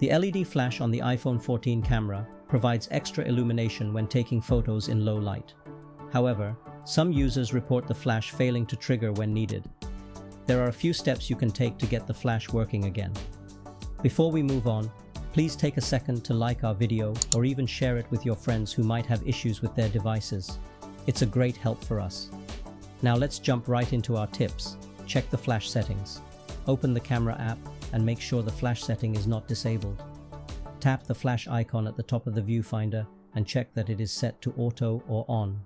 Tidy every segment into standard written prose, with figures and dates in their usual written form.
The LED flash on the iPhone 14 camera provides extra illumination when taking photos in low light. However, some users report the flash failing to trigger when needed. There are a few steps you can take to get the flash working again. Before we move on, please take a second to like our video or even share it with your friends who might have issues with their devices. It's a great help for us. Now let's jump right into our tips. Check the flash settings. Open the camera app and make sure the flash setting is not disabled. Tap the flash icon at the top of the viewfinder and check that it is set to auto or on.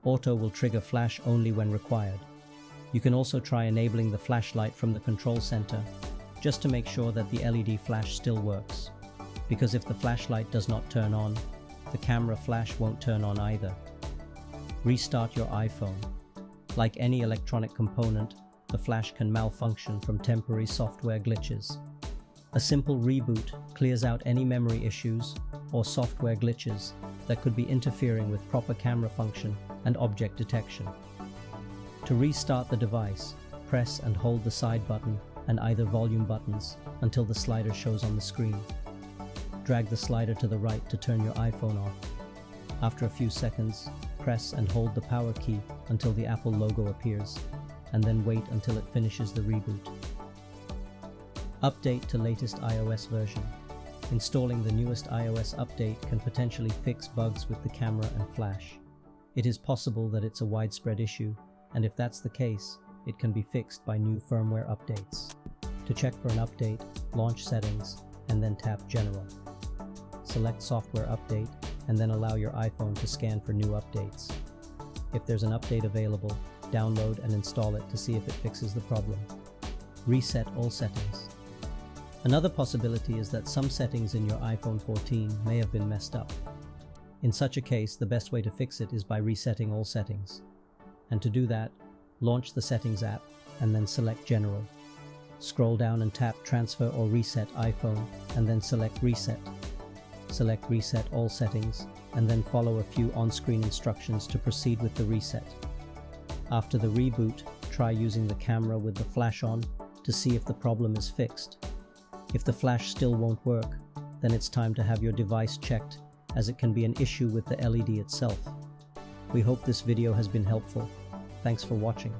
Auto will trigger flash only when required. You can also try enabling the flashlight from the control center, just to make sure that the LED flash still works. Because if the flashlight does not turn on, the camera flash won't turn on either. Restart your iPhone. Like any electronic component, the flash can malfunction from temporary software glitches. A simple reboot clears out any memory issues or software glitches that could be interfering with proper camera function and object detection. To restart the device, press and hold the side button and either volume buttons until the slider shows on the screen. Drag the slider to the right to turn your iPhone off. After a few seconds, press and hold the power key until the Apple logo appears, and then wait until it finishes the reboot. Update to latest iOS version. Installing the newest iOS update can potentially fix bugs with the camera and flash. It is possible that it's a widespread issue, and if that's the case, it can be fixed by new firmware updates. To check for an update, launch Settings, and then tap General. Select Software Update, and then allow your iPhone to scan for new updates. If there's an update available, download and install it to see if it fixes the problem. Reset all settings. Another possibility is that some settings in your iPhone 14 may have been messed up. In such a case, the best way to fix it is by resetting all settings. And to do that, launch the Settings app and then select General. Scroll down and tap Transfer or Reset iPhone and then select Reset. Select Reset all settings and then follow a few on-screen instructions to proceed with the reset. After the reboot, try using the camera with the flash on to see if the problem is fixed. If the flash still won't work, then it's time to have your device checked, as it can be an issue with the LED itself. We hope this video has been helpful. Thanks for watching.